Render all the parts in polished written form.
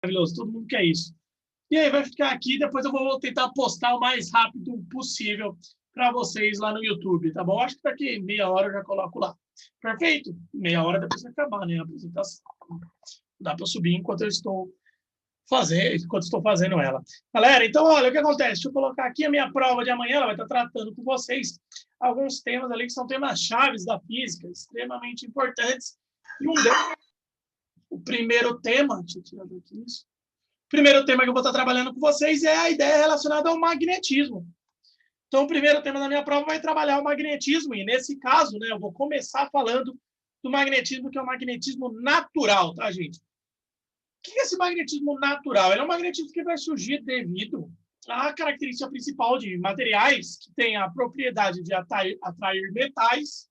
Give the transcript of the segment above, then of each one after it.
Maravilhoso, todo mundo quer isso. E aí vai ficar aqui, depois eu vou tentar postar o mais rápido possível para vocês lá no YouTube, tá bom? Acho que daqui meia hora eu já coloco lá. Perfeito? Meia hora depois vai acabar, né, a apresentação. Dá para subir enquanto eu estou fazendo ela. Galera, então, olha, o que acontece? Deixa eu colocar aqui a minha prova de amanhã, ela vai estar tratando com vocês alguns temas ali que são temas chaves da física, extremamente importantes. E o primeiro tema, deixa eu tirar daqui isso. O primeiro tema que eu vou estar trabalhando com vocês é a ideia relacionada ao magnetismo. Então, o primeiro tema da minha prova vai trabalhar o magnetismo, e nesse caso, né, eu vou começar falando do magnetismo, que é o magnetismo natural, tá, gente? O que é esse magnetismo natural? Ele é um magnetismo que vai surgir devido à característica principal de materiais que têm a propriedade de atrair metais,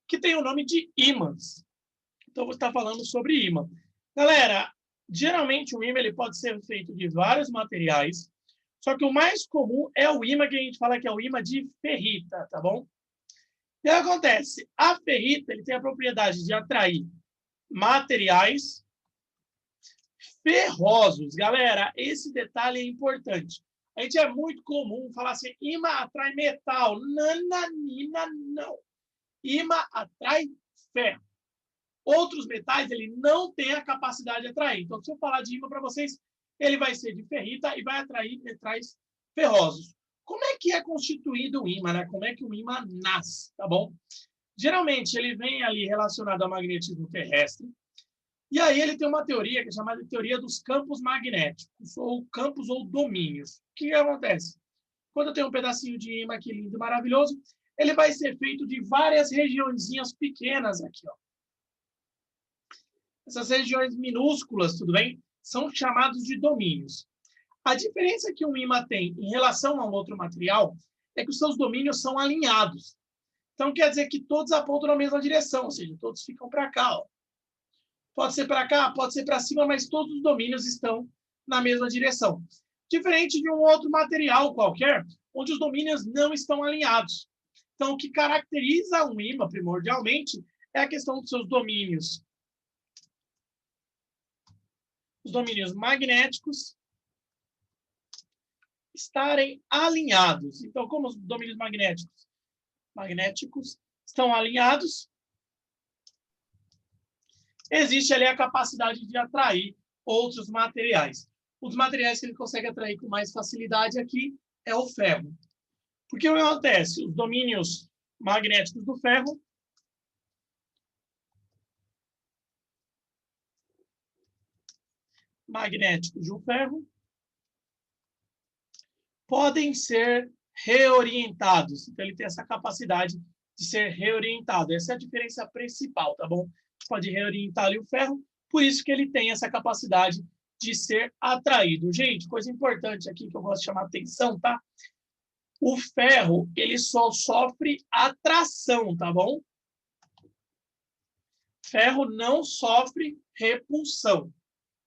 que tem o nome de ímãs. Então, vou estar falando sobre ímã. Galera, geralmente o ímã ele pode ser feito de vários materiais, só que o mais comum é o ímã que a gente fala que é o ímã de ferrita, tá bom? E aí acontece, a ferrita ele tem a propriedade de atrair materiais ferrosos. Galera, esse detalhe é importante. A gente é muito comum falar assim, ímã atrai metal. Nananina, não. Ímã atrai ferro. Outros metais, ele não tem a capacidade de atrair. Então, se eu falar de ímã para vocês, ele vai ser de ferrita e vai atrair metais ferrosos. Como é que é constituído o ímã, né? Como é que o ímã nasce, tá bom? Geralmente, ele vem ali relacionado ao magnetismo terrestre. E aí ele tem uma teoria que é chamada de teoria dos campos magnéticos, ou campos ou domínios. O que acontece? Quando eu tenho um pedacinho de ímã aqui lindo, maravilhoso, ele vai ser feito de várias regiõezinhas pequenas aqui, ó. Essas regiões minúsculas, tudo bem? São chamados de domínios. A diferença que um ímã tem em relação a um outro material é que os seus domínios são alinhados. Então, quer dizer que todos apontam na mesma direção, ou seja, todos ficam para cá, ó. Pode ser para cá, pode ser para cima, mas todos os domínios estão na mesma direção. Diferente de um outro material qualquer, onde os domínios não estão alinhados. Então, o que caracteriza um ímã, primordialmente, é a questão dos seus domínios. Os domínios magnéticos estarem alinhados. Então, como os domínios magnéticos estão alinhados, existe ali a capacidade de atrair outros materiais. Os materiais que ele consegue atrair com mais facilidade aqui é o ferro. Porque o que acontece? Os domínios magnéticos do ferro podem ser reorientados. Então, ele tem essa capacidade de ser reorientado. Essa é a diferença principal, tá bom? Pode reorientar ali o ferro, por isso que ele tem essa capacidade de ser atraído. Gente, coisa importante aqui que eu gosto de chamar a atenção, tá? O ferro, ele só sofre atração, tá bom? Ferro não sofre repulsão.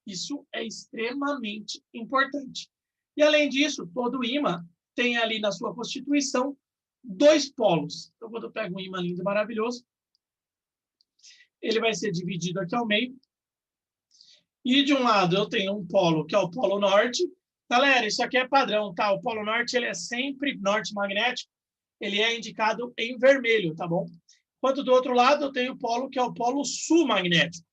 Isso é extremamente importante. E, além disso, todo ímã tem ali na sua constituição dois polos. Então, quando eu pego um ímã lindo e maravilhoso, ele vai ser dividido aqui ao meio. E, de um lado, eu tenho um polo, que é o polo norte. Galera, isso aqui é padrão, tá? O polo norte, ele é sempre norte magnético. Ele é indicado em vermelho, tá bom? Enquanto do outro lado, eu tenho o polo, que é o polo sul magnético,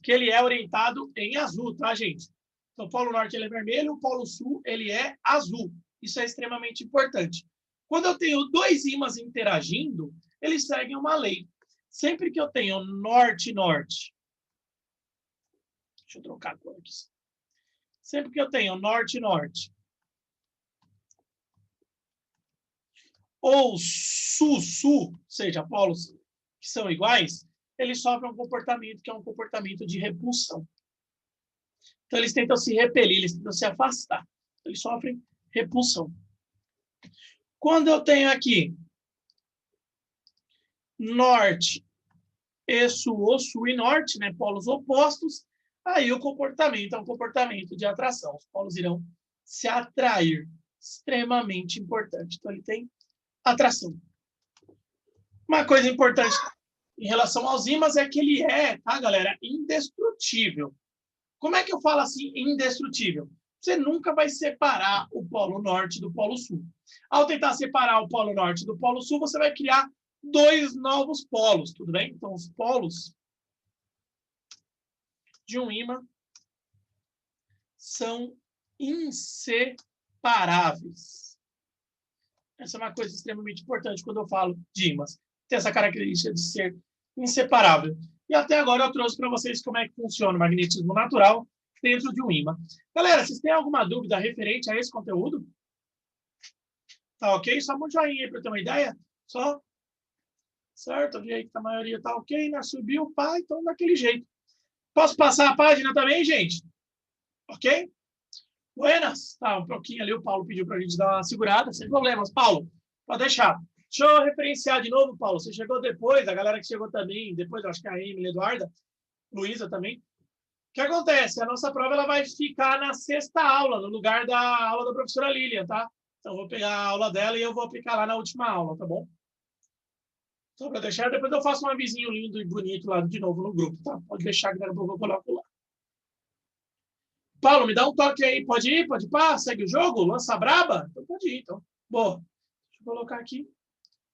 que ele é orientado em azul, tá, gente? Então, o polo norte ele é vermelho, o polo sul ele é azul. Isso é extremamente importante. Quando eu tenho dois ímãs interagindo, eles seguem uma lei. Sempre que eu tenho norte-norte, deixa eu trocar a cor aqui. Sempre que eu tenho norte-norte ou sul-sul, ou seja, polos que são iguais, eles sofrem um comportamento que é um comportamento de repulsão. Então, eles tentam se repelir, eles tentam se afastar. Eles sofrem repulsão. Quando eu tenho aqui norte e sul e norte, né, polos opostos, aí o comportamento é um comportamento de atração. Os polos irão se atrair. Extremamente importante. Então, ele tem atração. Uma coisa importante em relação aos ímãs é que ele é, tá, galera, indestrutível. Como é que eu falo assim, indestrutível? Você nunca vai separar o Polo Norte do Polo Sul. Ao tentar separar o Polo Norte do Polo Sul, você vai criar dois novos polos, tudo bem? Então, os polos de um ímã são inseparáveis. Essa é uma coisa extremamente importante quando eu falo de ímãs. Tem essa característica de ser inseparável. E até agora eu trouxe para vocês como é que funciona o magnetismo natural dentro de um ímã. Galera, vocês têm alguma dúvida referente a esse conteúdo? Tá ok? Só um joinha aí para ter uma ideia. Só. Certo? Vi aí que a maioria tá ok, né? Subiu, pá, então daquele jeito. Posso passar a página também, gente? Ok? Buenas. Tá, um pouquinho ali, o Paulo pediu para a gente dar uma segurada, sem problemas. Paulo, pode deixar. Deixa eu referenciar de novo, Paulo. Você chegou depois, a galera que chegou também, depois, acho que a Emily, Eduarda, Luísa também. O que acontece? A nossa prova ela vai ficar na 6ª aula, no lugar da aula da professora Lilian, tá? Então, eu vou pegar a aula dela e eu vou aplicar lá na última aula, tá bom? Só para deixar, depois eu faço um avisinho lindo e bonito lá de novo no grupo, tá? Pode deixar que daqui a pouco eu coloco lá. Paulo, me dá um toque aí. Pode ir? Pode ir? Pá? Segue o jogo? Lança braba? Então pode ir, então. Boa. Deixa eu colocar aqui.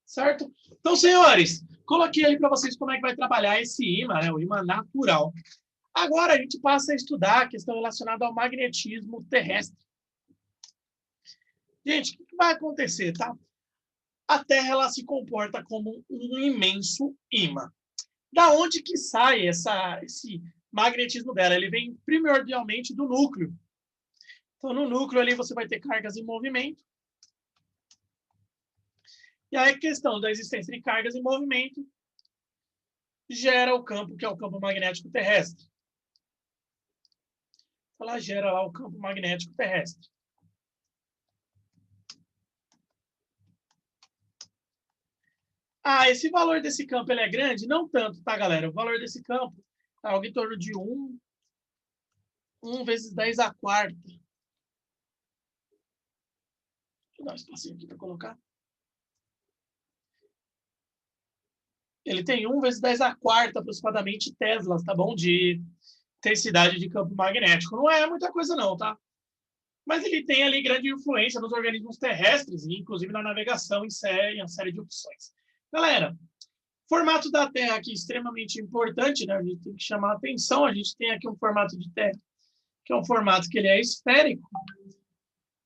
Certo? Então, senhores, coloquei aí para vocês como é que vai trabalhar esse ímã, né? O ímã natural. Agora a gente passa a estudar a questão relacionada ao magnetismo terrestre. Gente, o que vai acontecer, tá? A Terra ela se comporta como um imenso ímã. Da onde que sai esse magnetismo dela? Ele vem primordialmente do núcleo. Então, no núcleo ali você vai ter cargas em movimento. E aí a questão da existência de cargas em movimento gera o campo, que é o campo magnético terrestre. Ela gera lá o campo magnético terrestre. Ah, esse valor desse campo ele é grande? Não tanto, tá, galera? O valor desse campo é algo em torno de 1 vezes 10 à quarta. Deixa eu dar um espacinho aqui para colocar. Ele tem 1 vezes 10 à quarta, aproximadamente, teslas, tá bom? De intensidade de campo magnético. Não é muita coisa não, tá? Mas ele tem ali grande influência nos organismos terrestres, inclusive na navegação em uma série de opções. Galera, formato da Terra aqui extremamente importante, né? A gente tem que chamar a atenção. A gente tem aqui um formato de Terra, que é um formato que ele é esférico.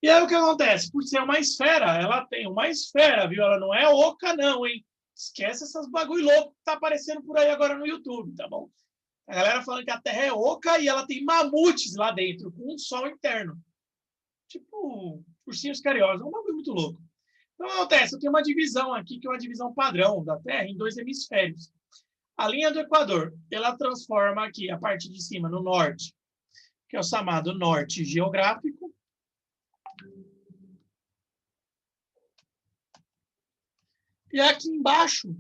E aí o que acontece? Por ser uma esfera, ela tem uma esfera, viu? Ela não é oca, não, hein? Esquece essas bagulho louco que tá aparecendo por aí agora no YouTube, tá bom? A galera falando que a Terra é oca e ela tem mamutes lá dentro, com um sol interno. Tipo, ursinhos carinhosos. É um bagulho muito louco. Então, acontece, eu tenho uma divisão aqui, que é uma divisão padrão da Terra, em 2 hemisférios. A linha do Equador, ela transforma aqui a parte de cima no norte, que é o chamado norte geográfico. E aqui embaixo,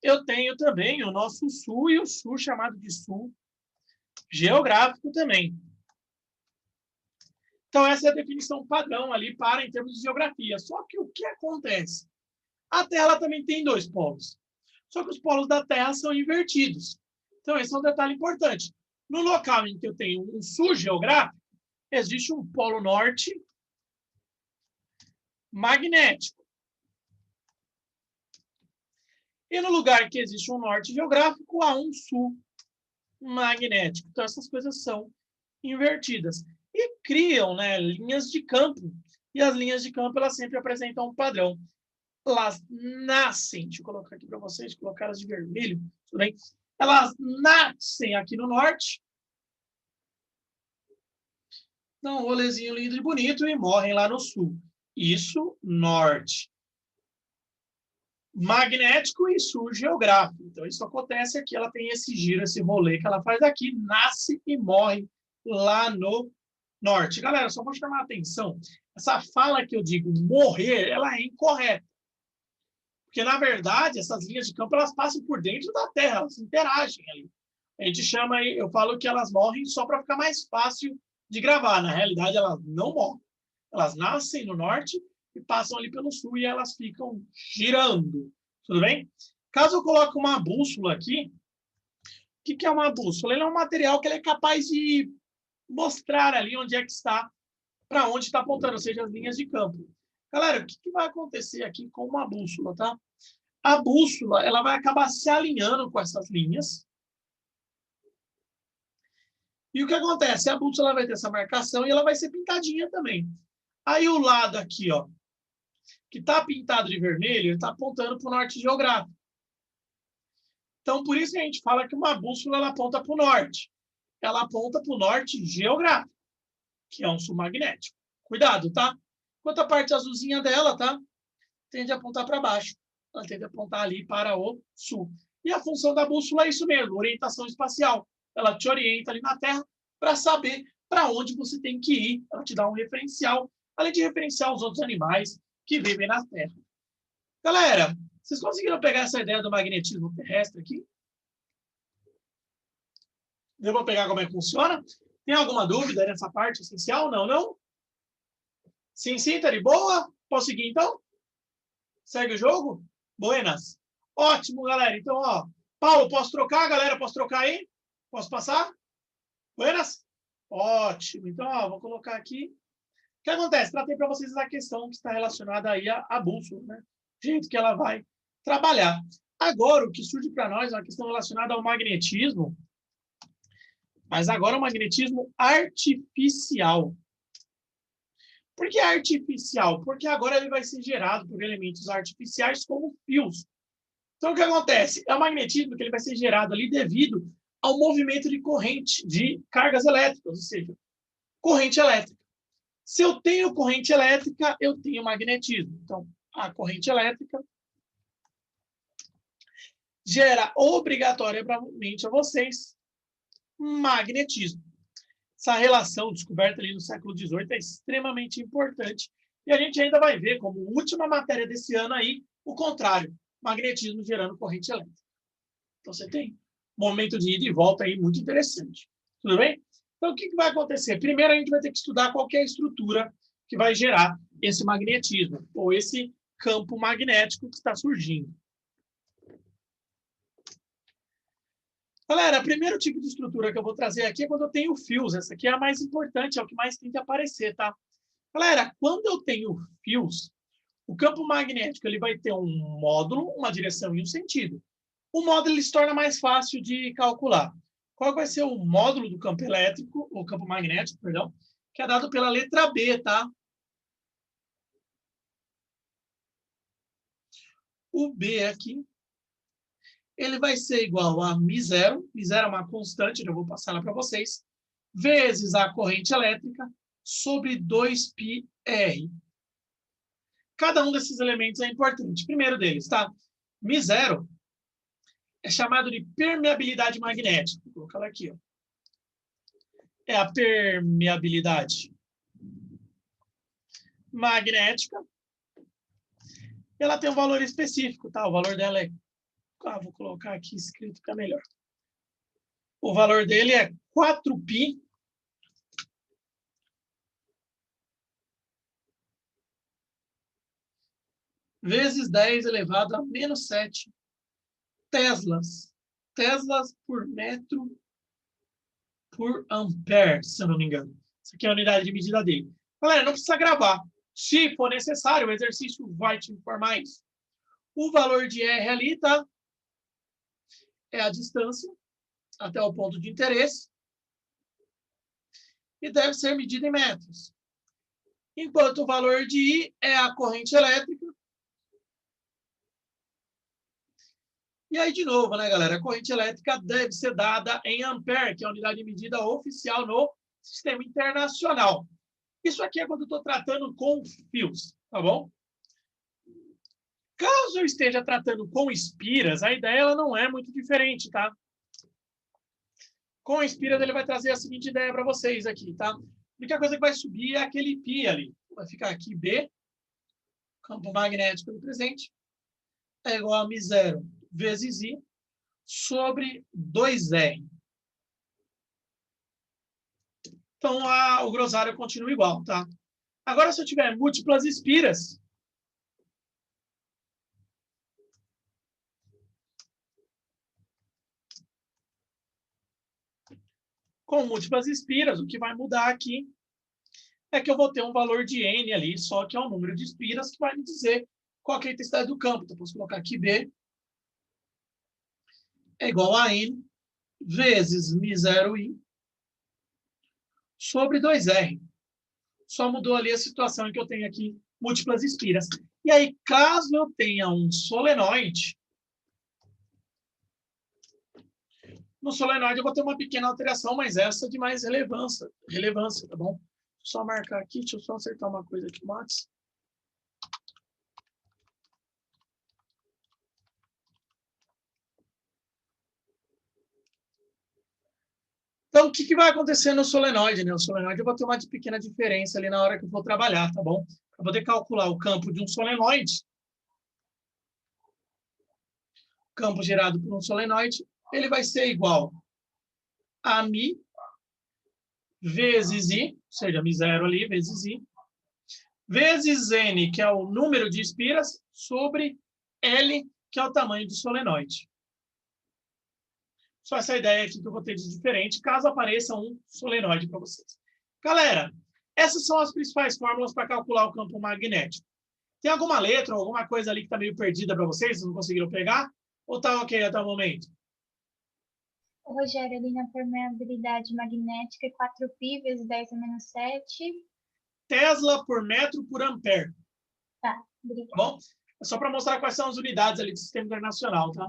eu tenho também o nosso sul e o sul chamado de sul geográfico também. Então, essa é a definição padrão ali para em termos de geografia. Só que o que acontece? A Terra ela também tem 2 polos. Só que os polos da Terra são invertidos. Então, esse é um detalhe importante. No local em que eu tenho um sul geográfico, existe um polo norte magnético. E no lugar que existe um norte geográfico, há um sul magnético. Então, essas coisas são invertidas. E criam, né, linhas de campo. E as linhas de campo elas sempre apresentam um padrão. Elas nascem, deixa eu colocar aqui para vocês, colocar elas de vermelho, tudo bem? Elas nascem aqui no norte, dão um rolezinho lindo e bonito e morrem lá no sul. Isso, norte magnético e sul geográfico. Então, isso acontece aqui, ela tem esse giro, esse rolê que ela faz aqui, nasce e morre lá no norte. Galera, só vou chamar a atenção, essa fala que eu digo morrer, ela é incorreta. Porque, na verdade, essas linhas de campo, elas passam por dentro da Terra, elas interagem ali. A gente chama, eu falo que elas morrem só para ficar mais fácil de gravar. Na realidade, elas não morrem. Elas nascem no norte e passam ali pelo sul e elas ficam girando. Tudo bem? Caso eu coloque uma bússola aqui, o que é uma bússola? Ele é um material que ele é capaz de mostrar ali onde é que está, para onde está apontando, ou seja, as linhas de campo. Galera, o que vai acontecer aqui com uma bússola, tá? A bússola, ela vai acabar se alinhando com essas linhas. E o que acontece? A bússola vai ter essa marcação e ela vai ser pintadinha também. Aí o lado aqui, ó, que está pintado de vermelho, ele está apontando para o norte geográfico. Então, por isso que a gente fala que uma bússola ela aponta para o norte. Ela aponta para o norte geográfico, que é um sul magnético. Cuidado, tá? Enquanto a parte azulzinha dela, tá? Tende a apontar para baixo. Ela tende a apontar ali para o sul. E a função da bússola é isso mesmo, orientação espacial. Ela te orienta ali na Terra para saber para onde você tem que ir. Ela te dá um referencial, além de referenciar os outros animais que vivem na Terra. Galera, vocês conseguiram pegar essa ideia do magnetismo terrestre aqui? Eu vou pegar como é que funciona? Tem alguma dúvida nessa parte essencial? Não, não? Sim, sim, tá de boa? Posso seguir então? Segue o jogo? Buenas. Ótimo, galera. Então, ó, Paulo, posso trocar? Galera, posso trocar aí? Posso passar? Buenas? Ótimo. Então, ó, vou colocar aqui. O que acontece? Tratei para vocês a questão que está relacionada aí à bússola, né? O jeito que ela vai trabalhar. Agora, o que surge para nós é uma questão relacionada ao magnetismo, mas agora o magnetismo artificial. Por que artificial? Porque agora ele vai ser gerado por elementos artificiais como fios. Então, o que acontece? É o magnetismo que ele vai ser gerado ali devido ao movimento de corrente, de cargas elétricas, ou seja, corrente elétrica. Se eu tenho corrente elétrica, eu tenho magnetismo. Então, a corrente elétrica gera obrigatoriamente a vocês magnetismo. Essa relação descoberta ali no século XVIII é extremamente importante. E a gente ainda vai ver, como última matéria desse ano aí, o contrário, magnetismo gerando corrente elétrica. Então, você tem um momento de ida e volta aí muito interessante. Tudo bem? Então, o que vai acontecer? Primeiro, a gente vai ter que estudar qual que é a estrutura que vai gerar esse magnetismo, ou esse campo magnético que está surgindo. Galera, o primeiro tipo de estrutura que eu vou trazer aqui é quando eu tenho fios. Essa aqui é a mais importante, é o que mais tem que aparecer, tá? Galera, quando eu tenho fios, o campo magnético ele vai ter um módulo, uma direção e um sentido. O módulo ele se torna mais fácil de calcular. Qual vai ser o módulo do campo elétrico, o campo magnético, perdão, que é dado pela letra B, tá? O B aqui, ele vai ser igual a μ0, μ0 é uma constante, eu vou passar ela para vocês, vezes a corrente elétrica sobre 2πr. Cada um desses elementos é importante. Primeiro deles, tá? μ0 é chamado de permeabilidade magnética. Vou colocar ela aqui, ó. É a permeabilidade magnética. Ela tem um valor específico, tá? O valor dela é... vou colocar aqui escrito, fica melhor. O valor dele é 4π vezes 10 elevado a menos 7 teslas. Teslas por metro por ampere, se eu não me engano. Essa aqui é a unidade de medida dele. Galera, não precisa gravar. Se for necessário, o exercício vai te informar isso. O valor de R ali, tá? É a distância até o ponto de interesse. E deve ser medida em metros. Enquanto o valor de I é a corrente elétrica. E aí, de novo, né, galera? A corrente elétrica deve ser dada em ampere, que é a unidade de medida oficial no sistema internacional. Isso aqui é quando eu estou tratando com fios, tá bom? Caso eu esteja tratando com espiras, a ideia ela não é muito diferente, tá? Com espiras, ele vai trazer a seguinte ideia para vocês aqui, tá? A única coisa que vai subir é aquele π ali. Vai ficar aqui B, campo magnético do presente, é igual a μ0 vezes I sobre 2R. Então, o grossário continua igual, tá? Agora, se eu tiver múltiplas espiras, Com múltiplas espiras, o que vai mudar aqui é que eu vou ter um valor de N ali, só que é o número de espiras que vai me dizer qual que é a intensidade do campo. Então, posso colocar aqui B é igual a N vezes μ0i sobre 2R. Só mudou ali a situação em que eu tenho aqui múltiplas espiras. E aí, caso eu tenha um solenoide, no solenoide eu vou ter uma pequena alteração, mas essa de mais relevância, tá bom? Só marcar aqui, deixa eu só acertar uma coisa aqui, Max. Então, o que vai acontecer no solenoide? Né? O solenoide eu vou ter uma pequena diferença ali na hora que eu for trabalhar, tá bom? Para poder calcular o campo de um solenoide, campo gerado por um solenoide, ele vai ser igual a μ vezes I, ou seja, μ0 ali, vezes I, vezes N, que é o número de espiras, sobre L, que é o tamanho do solenoide. Só essa ideia aqui que eu vou ter de diferente, caso apareça um solenoide para vocês. Galera, essas são as principais fórmulas para calcular o campo magnético. Tem alguma letra ou alguma coisa ali que está meio perdida para vocês? Vocês não conseguiram pegar? Ou está ok até o momento? Rogério, ali na permeabilidade magnética é 4π vezes 10 a menos 7. Tesla por metro por ampere. Tá, obrigada. Tá bom? É só para mostrar quais são as unidades ali do sistema internacional, tá?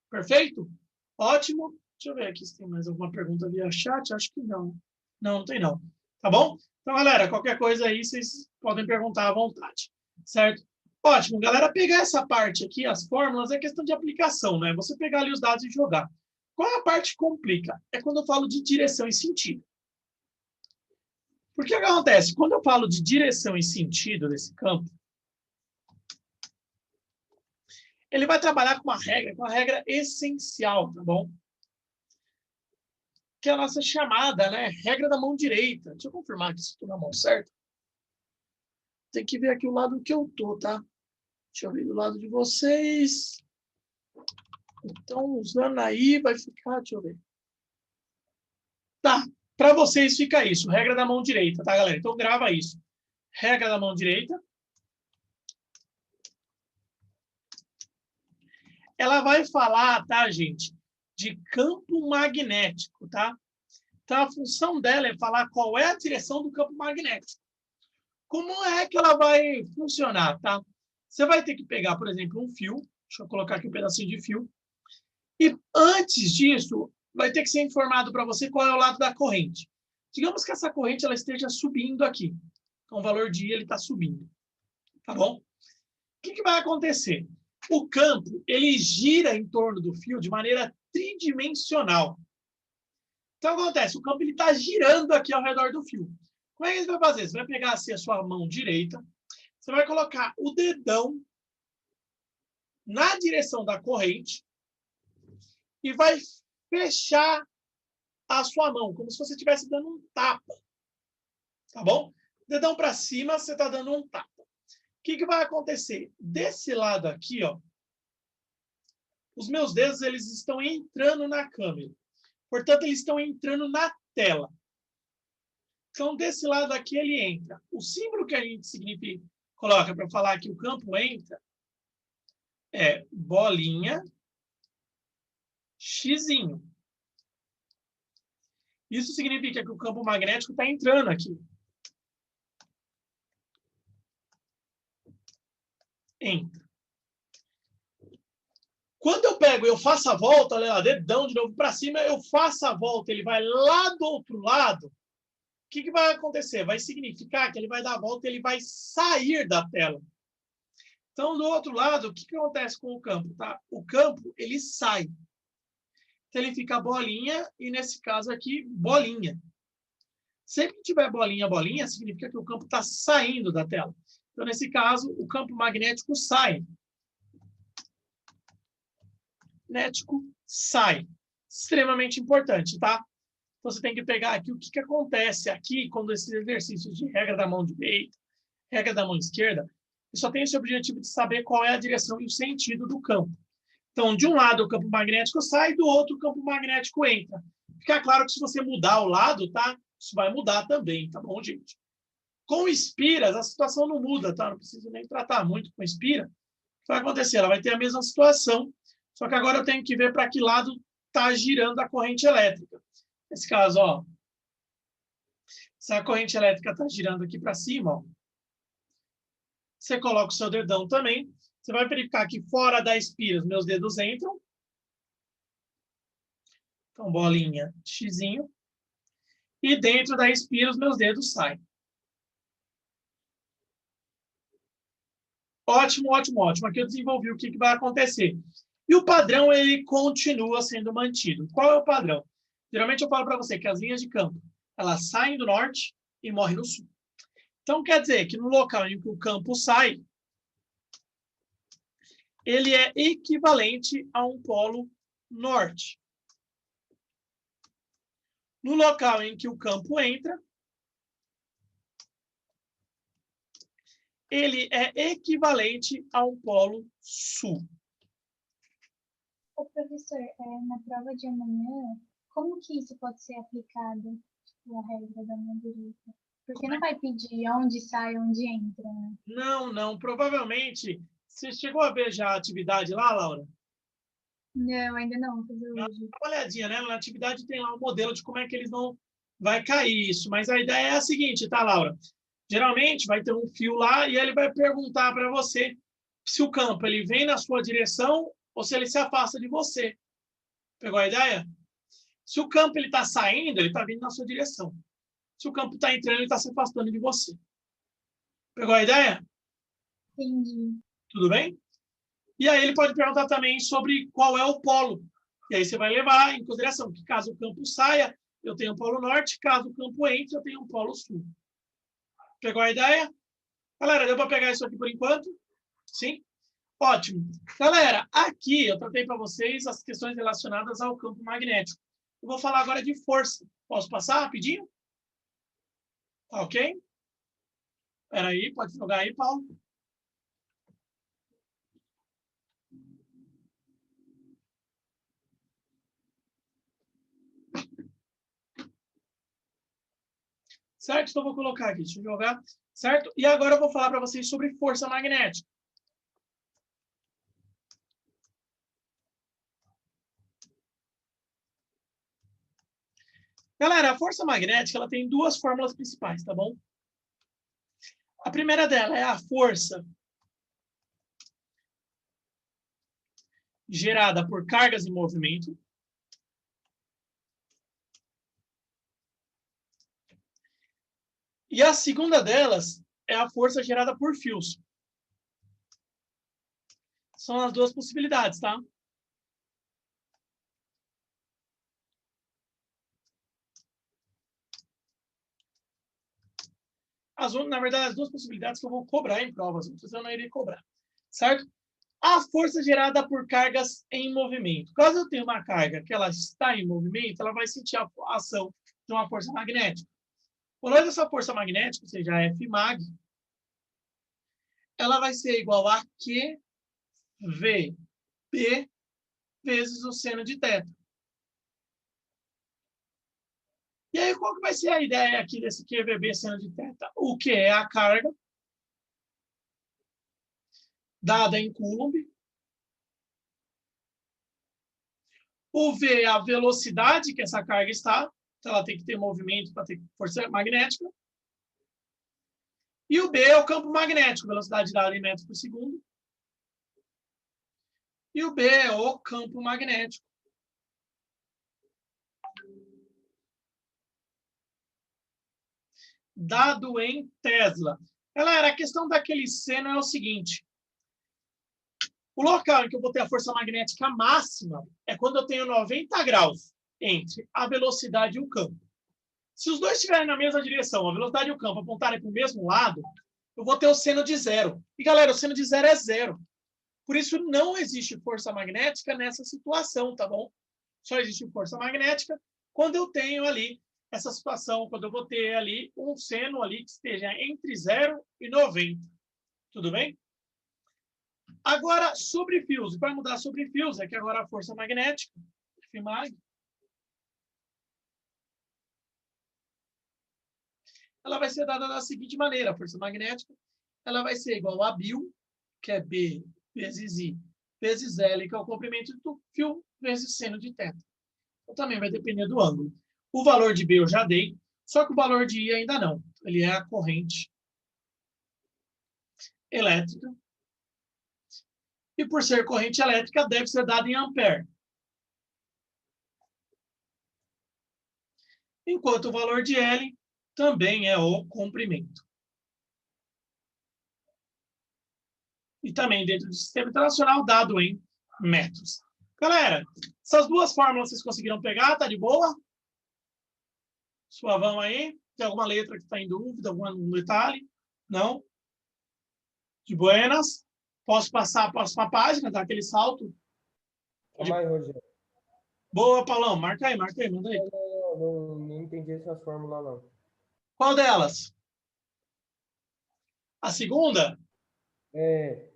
Perfeito? Ótimo. Deixa eu ver aqui se tem mais alguma pergunta via chat. Acho que não. Não, não tem não. Tá bom? Então, galera, qualquer coisa aí vocês podem perguntar à vontade. Certo? Ótimo. Galera, pegar essa parte aqui, as fórmulas, é questão de aplicação, né? Você pegar ali os dados e jogar. Qual é a parte que complica? É quando eu falo de direção e sentido. Porque o que acontece? Quando eu falo de direção e sentido desse campo, ele vai trabalhar com uma regra essencial, tá bom? Que é a nossa chamada, né? Regra da mão direita. Deixa eu confirmar que estou na mão certa. Tem que ver aqui o lado que eu tô, tá? Deixa eu ver do lado de vocês. Então, usando aí, vai ficar... Deixa eu ver. Tá. Para vocês fica isso. Regra da mão direita, tá, galera? Então, grava isso. Regra da mão direita. Ela vai falar, tá, gente? De campo magnético, tá? Então, a função dela é falar qual é a direção do campo magnético. Como é que ela vai funcionar, tá? Você vai ter que pegar, por exemplo, um fio. Deixa eu colocar aqui um pedacinho de fio. E antes disso, vai ter que ser informado para você qual é o lado da corrente. Digamos que essa corrente ela esteja subindo aqui. Então, o valor de I ele está subindo. Tá bom? O que vai acontecer? O campo ele gira em torno do fio de maneira tridimensional. Então, acontece, o campo está girando aqui ao redor do fio. Como é que você vai fazer? Você vai pegar assim, a sua mão direita, você vai colocar o dedão na direção da corrente e vai fechar a sua mão, como se você estivesse dando um tapa. Tá bom? Dedão para cima, você está dando um tapa. O que vai acontecer? Desse lado aqui, ó, os meus dedos eles estão entrando na câmera. Portanto, eles estão entrando na tela. Então, desse lado aqui, ele entra. O símbolo que a gente coloca para falar que o campo entra é bolinha, xizinho. Isso significa que o campo magnético está entrando aqui. Entra. Quando eu pego, eu faço a volta, olha lá, dedão de novo para cima, eu faço a volta, ele vai lá do outro lado. O que vai acontecer? Vai significar que ele vai dar a volta e ele vai sair da tela. Então, do outro lado, o que acontece com o campo? Tá? O campo, ele sai. Então, ele fica bolinha e, nesse caso aqui, bolinha. Sempre que tiver bolinha, bolinha, significa que o campo está saindo da tela. Então, nesse caso, o campo magnético sai. Magnético sai. Extremamente importante, tá? Então, você tem que pegar aqui o que acontece aqui quando esses exercícios de regra da mão direita, regra da mão esquerda, só tem esse objetivo de saber qual é a direção e o sentido do campo. Então, de um lado, o campo magnético sai, do outro, o campo magnético entra. O Fica claro que se você mudar o lado, tá? Isso vai mudar também, tá bom, gente? Com espiras, a situação não muda, tá? Não preciso nem tratar muito com espira. O que vai acontecer? Ela vai ter a mesma situação, só que agora eu tenho que ver para que lado está girando a corrente elétrica. Nesse caso, ó, se a corrente elétrica está girando aqui para cima, ó, você coloca o seu dedão também. Você vai verificar que fora da espira, os meus dedos entram. Então, bolinha, xizinho. E dentro da espira, os meus dedos saem. Ótimo, ótimo, ótimo. Aqui eu desenvolvi o que vai acontecer. E o padrão, ele continua sendo mantido. Qual é o padrão? Geralmente eu falo para você que as linhas de campo, elas saem do norte e morrem no sul. Então, quer dizer que no local em que o campo sai, ele é equivalente a um polo norte. No local em que o campo entra, ele é equivalente a um polo sul. Ô, professor, na prova de amanhã, como que isso pode ser aplicado, tipo, a regra da mão direita? Porque não vai pedir onde sai, onde entra, né? Não, não. Provavelmente, você chegou a ver já a atividade lá, Laura? Não, ainda não, vou fazer Dá hoje. uma olhadinha, né? Na atividade tem lá um modelo de como é que eles vão vai cair isso. Mas a ideia é a seguinte, tá, Laura? Geralmente vai ter um fio lá e ele vai perguntar para você se o campo ele vem na sua direção ou se ele se afasta de você. Pegou a ideia? Se o campo ele está saindo, ele está vindo na sua direção. Se o campo está entrando, ele está se afastando de você. Pegou a ideia? Entendi. Tudo bem? E aí ele pode perguntar também sobre qual é o polo. E aí você vai levar em consideração que caso o campo saia, eu tenho um polo norte, caso o campo entre, eu tenho um polo sul. Pegou a ideia? Galera, deu para pegar isso aqui por enquanto? Sim? Ótimo. Galera, aqui eu tratei para vocês as questões relacionadas ao campo magnético. Eu vou falar agora de força. Posso passar rapidinho? Tá ok? Espera aí, pode jogar aí, Paulo. Certo? Então, vou colocar aqui. Deixa eu jogar. Certo? E agora eu vou falar para vocês sobre força magnética. Galera, a força magnética ela tem duas fórmulas principais, tá bom? A primeira dela é a força gerada por cargas em movimento. E a segunda delas é a força gerada por fios. São as duas possibilidades, tá? Na verdade, as duas possibilidades que eu vou cobrar em provas, outras eu não irei cobrar, certo? A força gerada por cargas em movimento. Caso eu tenha uma carga que ela está em movimento, ela vai sentir a ação de uma força magnética. O valor dessa força magnética, ou seja, a Fmag, ela vai ser igual a QVB vezes o seno de θ. E aí, qual que vai ser a ideia aqui desse QVB seno de θ? O que é a carga dada em Coulomb. O V é a velocidade que essa carga está. Então, ela tem que ter movimento para ter força magnética. E o B é o campo magnético, velocidade dada em metros por segundo. E o B é o campo magnético. Dado em Tesla. Galera, a questão daquele seno é o seguinte. O local em que eu vou ter a força magnética máxima é quando eu tenho 90 graus entre a velocidade e o campo. Se os dois estiverem na mesma direção, a velocidade e o campo apontarem para o mesmo lado, eu vou ter o seno de zero. E, galera, o seno de zero é zero. Por isso, não existe força magnética nessa situação, tá bom? Só existe força magnética quando eu tenho ali essa situação, quando eu vou ter ali um seno ali que esteja entre 0 e 90. Tudo bem? Agora, sobre fios. Vai mudar sobre fios, é que agora a força magnética, Fmag, ela vai ser dada da seguinte maneira. A força magnética ela vai ser igual a Β, que é B vezes I, vezes L, que é o comprimento do fio, vezes seno de θ. Então, também vai depender do ângulo. O valor de B eu já dei, só que o valor de I ainda não. Ele é a corrente elétrica. E por ser corrente elétrica, deve ser dado em ampere. Enquanto o valor de L também é o comprimento. E também dentro do sistema internacional, dado em metros. Galera, essas duas fórmulas vocês conseguiram pegar? Tá de boa? Suavão aí? Tem alguma letra que está em dúvida? Algum detalhe? Não? De buenas? Posso passar a próxima página, dar aquele salto? Calma aí, Rogério. Boa, Paulão. Marca aí, manda aí. Não entendi essa fórmula, não. Qual delas? A segunda? É.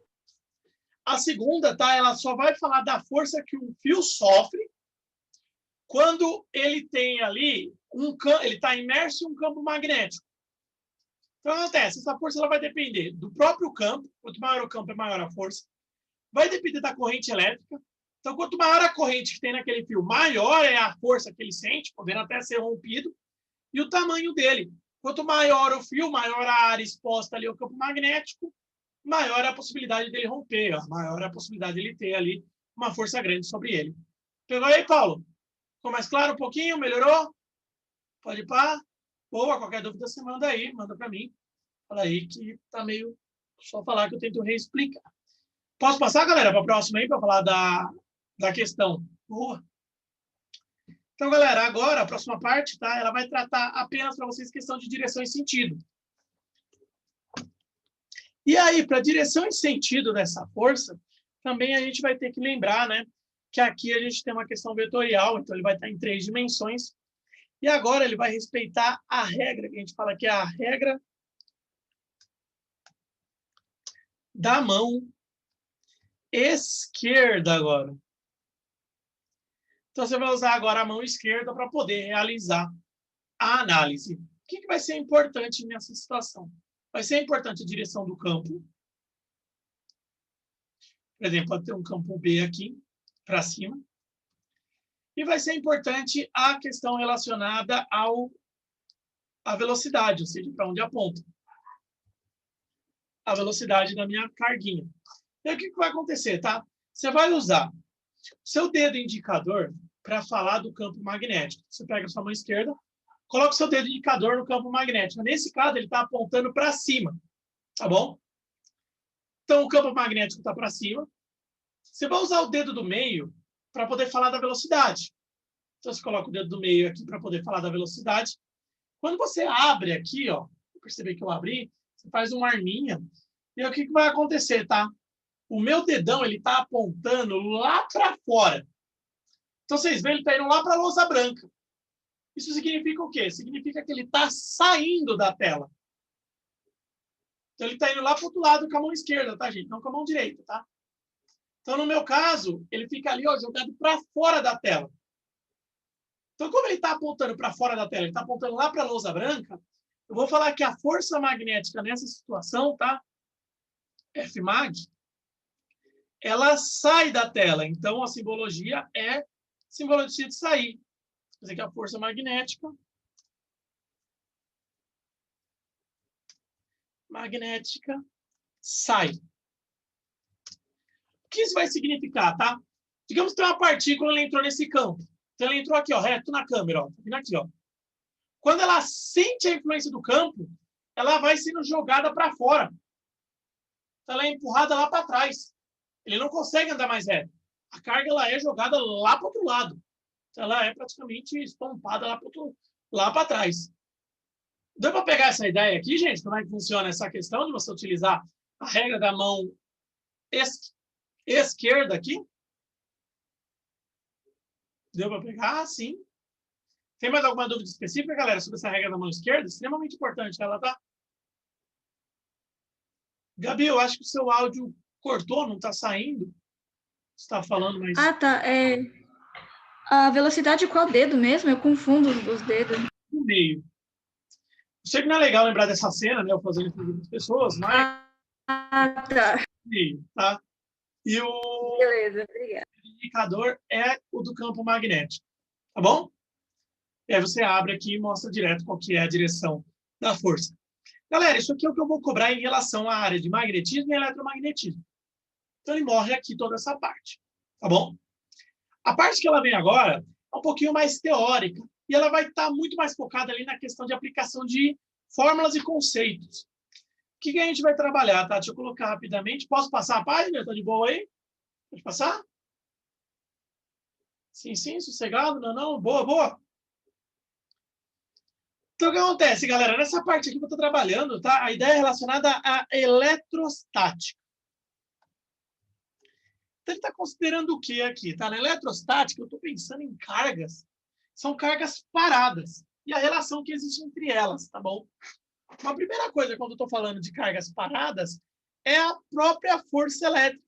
A segunda, tá? Ela só vai falar da força que um fio sofre quando ele tem ali ele está imerso em um campo magnético. Então, acontece, essa força ela vai depender do próprio campo. Quanto maior o campo, é maior a força. Vai depender da corrente elétrica. Então, quanto maior a corrente que tem naquele fio, maior é a força que ele sente, podendo até ser rompido, e o tamanho dele. Quanto maior o fio, maior a área exposta ali ao campo magnético, maior a possibilidade dele romper, maior a possibilidade dele ter ali uma força grande sobre ele. Pegou aí, Paulo? Ficou mais claro um pouquinho? Melhorou? Pode ir para? Boa, qualquer dúvida você manda aí, manda para mim. Fala aí que tá meio... Só falar que eu tento reexplicar. Posso passar, galera, para a próxima aí, para falar da questão? Boa. Então, galera, agora a próxima parte, tá? Ela vai tratar apenas para vocês questão de direção e sentido. E aí, para direção e sentido dessa força, também a gente vai ter que lembrar, né, que aqui a gente tem uma questão vetorial, então ele vai estar em 3 dimensões. E agora ele vai respeitar a regra, que a gente fala que é a regra da mão esquerda agora. Então, você vai usar agora a mão esquerda para poder realizar a análise. O que vai ser importante nessa situação? Vai ser importante a direção do campo. Por exemplo, pode ter um campo B aqui, para cima. E vai ser importante a questão relacionada à velocidade, ou seja, para onde aponta. A velocidade da minha carguinha. E aí, o que vai acontecer, tá? Você vai usar o seu dedo indicador para falar do campo magnético. Você pega a sua mão esquerda, coloca o seu dedo indicador no campo magnético. Nesse caso, ele está apontando para cima, tá bom? Então, o campo magnético está para cima. Você vai usar o dedo do meio para poder falar da velocidade. Então, você coloca o dedo do meio aqui para poder falar da velocidade. Quando você abre aqui, ó, perceber que eu abri, você faz uma arminha. E aí, o que vai acontecer, tá? O meu dedão, ele está apontando lá para fora. Então, vocês veem, ele está indo lá para a lousa branca. Isso significa o quê? Significa que ele está saindo da tela. Então, ele está indo lá para o outro lado com a mão esquerda, tá, gente? Não com a mão direita, tá? Então, no meu caso, ele fica ali, ó, jogado para fora da tela. Então, como ele está apontando para fora da tela, ele está apontando lá para a lousa branca, eu vou falar que a força magnética nessa situação, tá? Fmag, ela sai da tela. Então, a simbologia é simbologia de sair. Quer dizer que a força magnética sai. O que isso vai significar, tá? Digamos que tem uma partícula, ela entrou nesse campo. Então, ela entrou aqui, ó, reto na câmera, ó. Tá vindo aqui, ó. Quando ela sente a influência do campo, ela vai sendo jogada para fora. Então, ela é empurrada lá para trás. Ele não consegue andar mais reto. A carga ela é jogada lá para o outro lado. Então, ela é praticamente estompada lá para trás. Deu para pegar essa ideia aqui, gente? Como é que funciona essa questão de você utilizar a regra da mão esquerda aqui? Deu para pegar? Sim. Tem mais alguma dúvida específica, galera, sobre essa regra da mão esquerda? Extremamente importante. Ela tá... Gabi, eu acho que o seu áudio cortou, não está saindo. Você está falando, mas... Ah, tá. A velocidade qual dedo mesmo? Eu confundo os dedos. No meio. Sei que não é legal lembrar dessa cena, né? Eu fazendo isso com as pessoas, mas... Tá. Tá? E o Beleza, obrigada. indicador é o do campo magnético. Tá bom? E aí você abre aqui e mostra direto qual que é a direção da força. Galera, isso aqui é o que eu vou cobrar em relação à área de magnetismo e eletromagnetismo. Então, ele morre aqui toda essa parte. Tá bom? A parte que ela vem agora é um pouquinho mais teórica. E ela vai estar muito mais focada ali na questão de aplicação de fórmulas e conceitos. O que a gente vai trabalhar, tá? Deixa eu colocar rapidamente. Posso passar a página? Tá de boa aí? Pode passar? Sim, sim, sossegado? Não, não? Boa, boa. Então, o que acontece, galera? Nessa parte aqui que eu estou trabalhando, tá? A ideia é relacionada à eletrostática. Então, ele está considerando o que aqui? Tá? Na eletrostática, eu estou pensando em cargas. São cargas paradas. E a relação que existe entre elas, tá bom? Uma primeira coisa, quando eu estou falando de cargas paradas, é a própria força elétrica.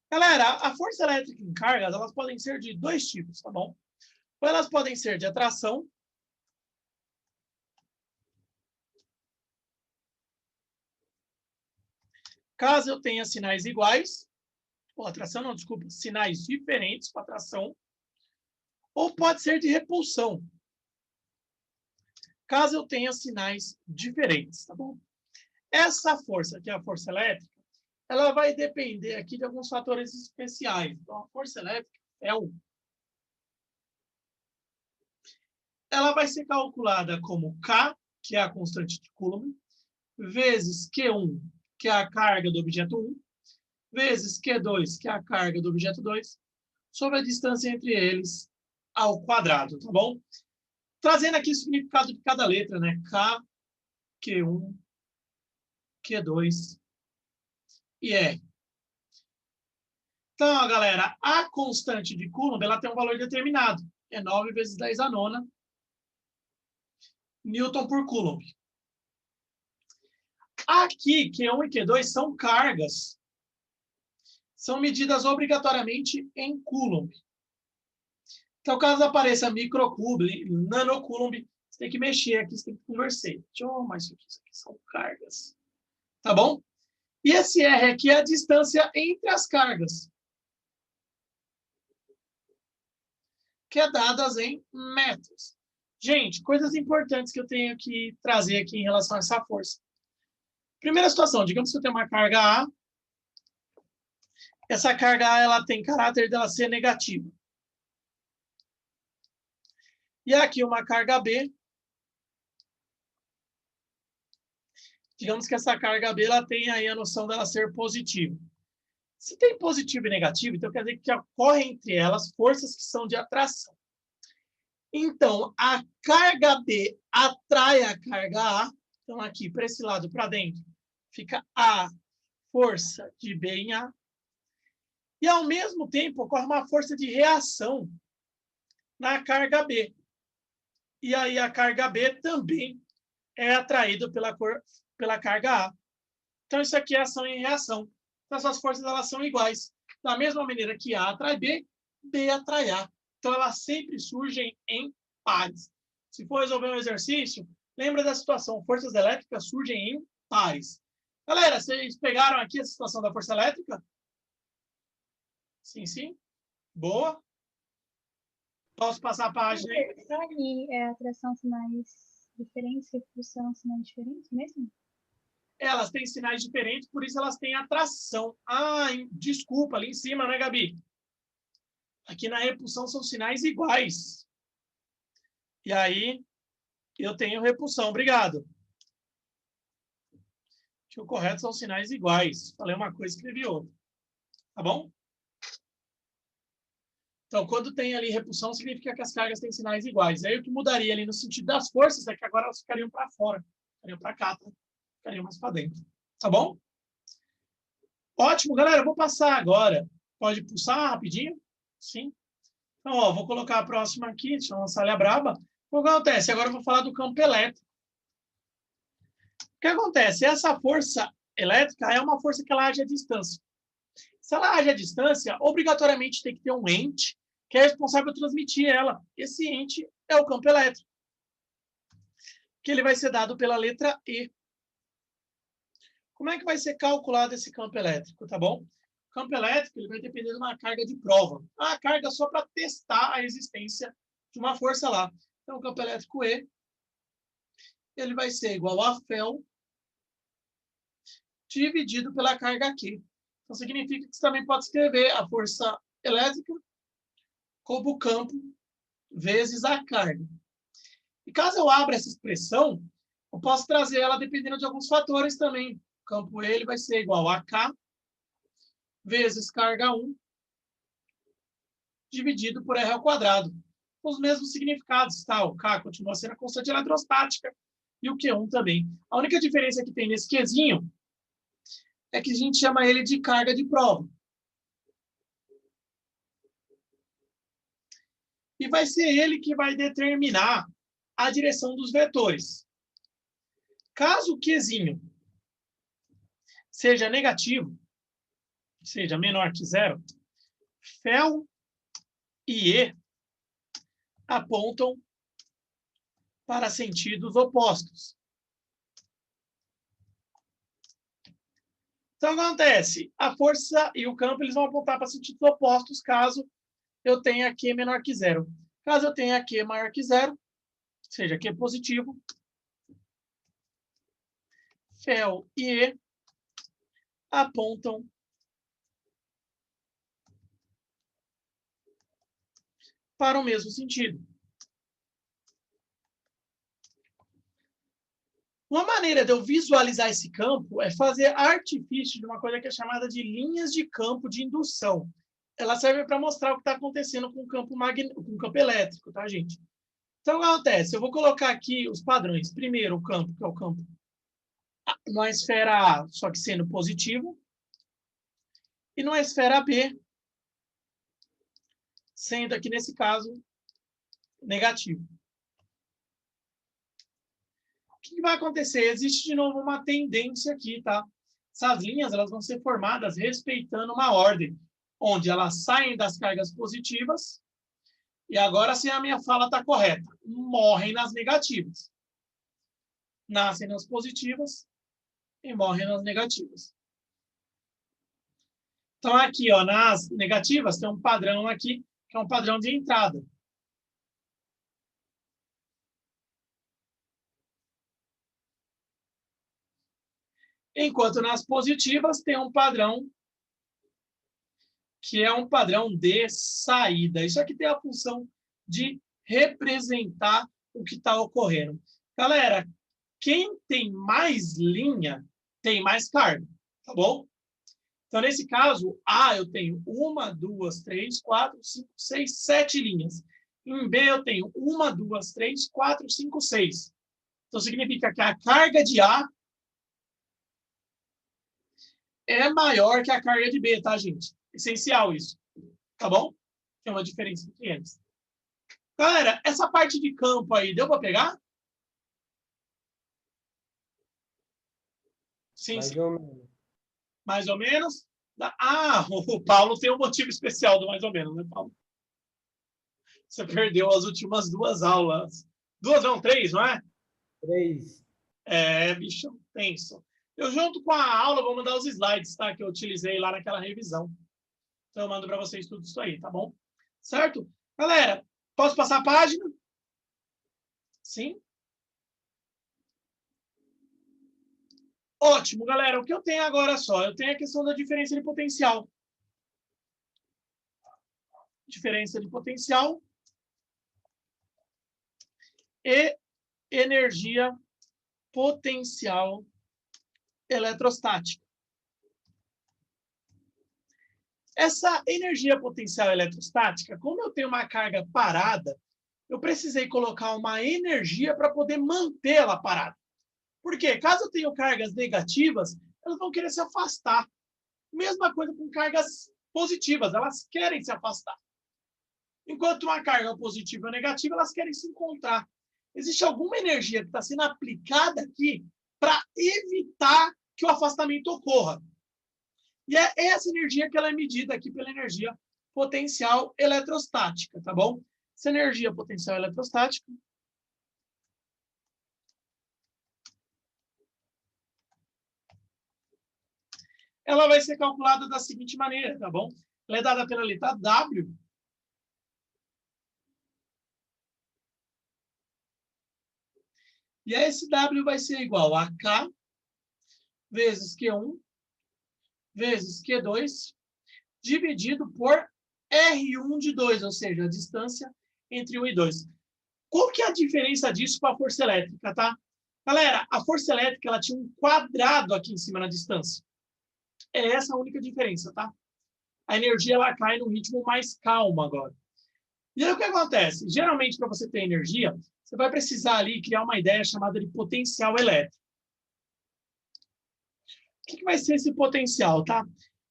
Galera, a força elétrica em cargas, elas podem ser de dois tipos, tá bom? Ou elas podem ser de atração, caso eu tenha sinais iguais, ou atração não, desculpa, sinais diferentes com atração, ou pode ser de repulsão, caso eu tenha sinais diferentes, tá bom? Essa força, que é a força elétrica, ela vai depender aqui de alguns fatores especiais. Então, a força elétrica é ela vai ser calculada como K, que é a constante de Coulomb, vezes Q1, que é a carga do objeto 1, vezes Q2, que é a carga do objeto 2, sobre a distância entre eles ao quadrado, tá bom? Trazendo aqui o significado de cada letra, né? K, Q1, Q2 e R. Então, galera, a constante de Coulomb ela tem um valor determinado. É 9 vezes 10 a nona Newton por Coulomb. Aqui, Q1 e Q2 são cargas. São medidas obrigatoriamente em Coulomb. Então, caso apareça microcoulomb, nanocoulomb, você tem que mexer aqui, você tem que conversar. Deixa eu arrumar isso aqui. Isso aqui são cargas. Tá bom? E esse R aqui é a distância entre as cargas, que é dadas em metros. Gente, coisas importantes que eu tenho que trazer aqui em relação a essa força. Primeira situação, digamos que eu tenho uma carga A. Essa carga A ela tem caráter dela ser negativa. E aqui uma carga B. Digamos que essa carga B ela tem aí a noção dela ser positiva. Se tem positivo e negativo, então quer dizer que ocorre entre elas forças que são de atração. Então, a carga B atrai a carga A. Então, aqui, para esse lado, para dentro, fica a força de B em A. E, ao mesmo tempo, ocorre uma força de reação na carga B. E aí, a carga B também é atraída pela carga A. Então, isso aqui é ação e reação. Então, essas forças elas são iguais. Da mesma maneira que A atrai B, B atrai A. Então, elas sempre surgem em pares. Se for resolver um exercício, lembra da situação. Forças elétricas surgem em pares. Galera, vocês pegaram aqui a situação da força elétrica? Sim, sim. Boa. Posso passar a página aí? Ali é atração sinais diferentes, repulsão sinais diferentes mesmo? Elas têm sinais diferentes, por isso elas têm atração. Ah, desculpa, ali em cima, né, Gabi? Aqui na repulsão são sinais iguais. E aí, eu tenho repulsão. Obrigado. Acho que o correto são sinais iguais. Falei uma coisa, escrevi outra. Tá bom? Então, quando tem ali repulsão, significa que as cargas têm sinais iguais. Aí o que mudaria ali no sentido das forças é que agora elas ficariam para fora. Ficariam para cá, tá? Ficariam mais para dentro. Tá bom? Ótimo, galera. Eu vou passar agora. Pode pulsar rapidinho? Sim. Então, ó, vou colocar a próxima aqui. Deixa eu lançar a braba. O que acontece? Agora eu vou falar do campo elétrico. O que acontece? Essa força elétrica é uma força que ela age à distância. Se ela age à distância, obrigatoriamente tem que ter um ente que é responsável por transmitir ela. Esse ente é o campo elétrico. que ele vai ser dado pela letra E. Como é que vai ser calculado esse campo elétrico, tá bom? O campo elétrico ele vai depender de uma carga de prova. A carga só para testar a existência de uma força lá. Então, o campo elétrico E ele vai ser igual a Fel dividido pela carga Q. Então, significa que você também pode escrever a força elétrica como o campo vezes a carga. E caso eu abra essa expressão, eu posso trazer ela dependendo de alguns fatores também. O campo E ele vai ser igual a K vezes carga 1 dividido por R ao quadrado. Com os mesmos significados, tá? O K continua sendo a constante eletrostática e o Q1 também. A única diferença que tem nesse Qzinho é que a gente chama ele de carga de prova. E vai ser ele que vai determinar a direção dos vetores. Caso o Qzinho seja negativo, seja menor que zero, Fel e E apontam para sentidos opostos. Então, acontece, a força e o campo eles vão apontar para sentidos opostos caso eu tenha Q menor que zero. Caso eu tenha Q maior que zero, seja Q positivo, Fel e E apontam para o mesmo sentido. Uma maneira de eu visualizar esse campo é fazer artifício de uma coisa que é chamada de linhas de campo de indução. Ela serve para mostrar o que está acontecendo com o campo elétrico, tá, gente? Então, o que acontece? Eu vou colocar aqui os padrões. Primeiro, o campo, que é o campo numa esfera A, só que sendo positivo. E numa esfera B, sendo aqui, nesse caso, negativo. O que vai acontecer? Existe, de novo, uma tendência aqui, tá? Essas linhas elas vão ser formadas respeitando uma ordem, onde elas saem das cargas positivas, e agora sim a minha fala está correta, morrem nas negativas. Nascem nas positivas e morrem nas negativas. Então, aqui, ó, nas negativas, tem um padrão aqui, que é um padrão de entrada. Enquanto nas positivas tem um padrão que é um padrão de saída. Isso aqui tem a função de representar o que está ocorrendo. Galera, quem tem mais linha tem mais carga, tá bom? Então, nesse caso, A eu tenho 1, 2, 3, 4, 5, 6, 7 linhas. Em B eu tenho 1, 2, 3, 4, 5, 6. Então, significa que a carga de A é maior que a carga de B, tá, gente? Essencial isso, tá bom? Tem uma diferença entre eles. Galera, essa parte de campo aí, deu para pegar? Sim, Mais sim. ou menos. Mais ou menos? Ah, o Paulo tem um motivo especial do mais ou menos, né, Paulo? Você perdeu as últimas 2 aulas. 2 não, 3, não é? 3. É, bicho, tenso. Eu, junto com a aula, vou mandar os slides, tá? Que eu utilizei lá naquela revisão. Então, eu mando para vocês tudo isso aí, tá bom? Certo? Galera, posso passar a página? Sim? Ótimo, galera. O que eu tenho agora só? Eu tenho a questão da diferença de potencial. Diferença de potencial e energia potencial eletrostática. Essa energia potencial eletrostática, como eu tenho uma carga parada, eu precisei colocar uma energia para poder mantê-la parada. Por quê? Caso eu tenha cargas negativas, elas vão querer se afastar. Mesma coisa com cargas positivas, elas querem se afastar. Enquanto uma carga positiva ou negativa, elas querem se encontrar. Existe alguma energia que está sendo aplicada aqui para evitar que o afastamento ocorra. E é essa energia que ela é medida aqui pela energia potencial eletrostática, tá bom? Essa energia potencial eletrostática ela vai ser calculada da seguinte maneira, tá bom? Ela é dada pela letra W. E esse W vai ser igual a K vezes Q1 vezes Q2 dividido por R1 de 2, ou seja, a distância entre 1 e 2. Qual que é a diferença disso para a força elétrica, tá? Galera, a força elétrica ela tinha um quadrado aqui em cima na distância. É essa a única diferença, tá? A energia ela cai num ritmo mais calmo agora. E aí o que acontece? Geralmente, para você ter energia, você vai precisar ali criar uma ideia chamada de potencial elétrico. O que vai ser esse potencial, tá?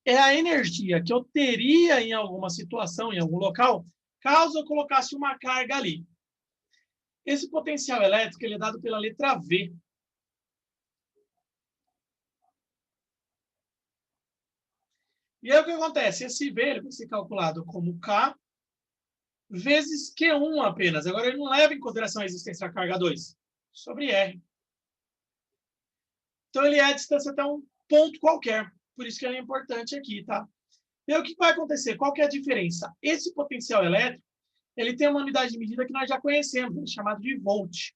É a energia que eu teria em alguma situação, em algum local, caso eu colocasse uma carga ali. Esse potencial elétrico ele é dado pela letra V. E aí o que acontece? Esse V ele vai ser calculado como K vezes Q1 apenas. Agora ele não leva em consideração a existência da carga 2 sobre R. Então ele é a distância até um ponto qualquer. Por isso que ele é importante aqui, tá? E aí o que vai acontecer? Qual que é a diferença? Esse potencial elétrico ele tem uma unidade de medida que nós já conhecemos, chamada de volt.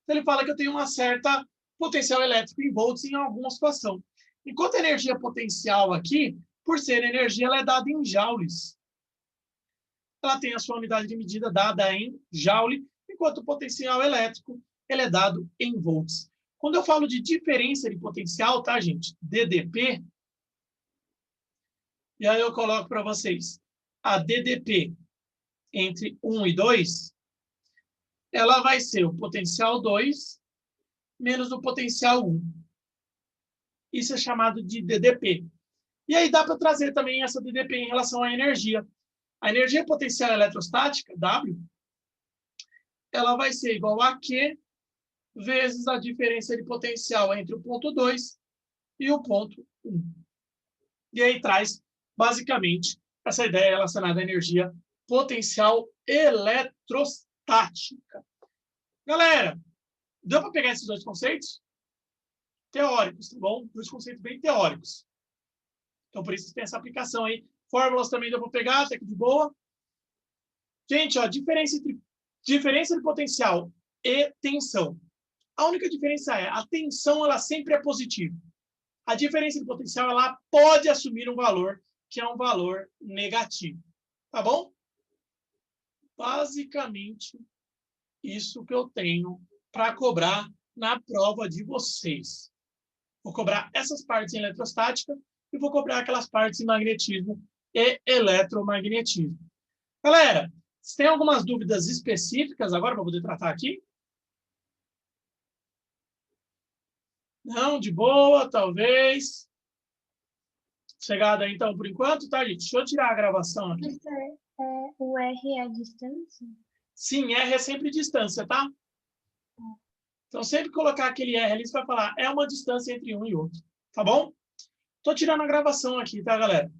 Então ele fala que eu tenho uma certa potencial elétrico em volts em alguma situação. Enquanto a energia potencial aqui, por ser energia, ela é dada em joules. Ela tem a sua unidade de medida dada em joule, enquanto o potencial elétrico ele é dado em volts. Quando eu falo de diferença de potencial, tá, gente? DDP. E aí eu coloco para vocês a DDP entre 1 e 2, ela vai ser o potencial 2 menos o potencial 1. Isso é chamado de DDP. E aí dá para trazer também essa DDP em relação à energia. A energia potencial eletrostática, W, ela vai ser igual a Q vezes a diferença de potencial entre o ponto 2 e o ponto 1. E aí traz, basicamente, essa ideia relacionada à energia potencial eletrostática. Galera, deu para pegar esses dois conceitos? Teóricos, tá bom? Dois conceitos bem teóricos. Então, por isso tem essa aplicação aí. Fórmulas também deu para pegar, até que de boa. Gente, ó, diferença de potencial e tensão. A única diferença é a tensão ela sempre é positiva. A diferença de potencial ela pode assumir um valor que é um valor negativo. Tá bom? Basicamente, isso que eu tenho para cobrar na prova de vocês. Vou cobrar essas partes em eletrostática e vou cobrar aquelas partes em magnetismo e eletromagnetismo. Galera, se tem algumas dúvidas específicas agora para poder tratar aqui? Não, de boa, talvez. Chegada aí, então, por enquanto, tá, gente? Deixa eu tirar a gravação aqui. O R é a distância? Sim, R é sempre distância, tá? Então, sempre colocar aquele R ali, você vai falar, é uma distância entre um e outro. Tá bom? Tô tirando a gravação aqui, tá, galera?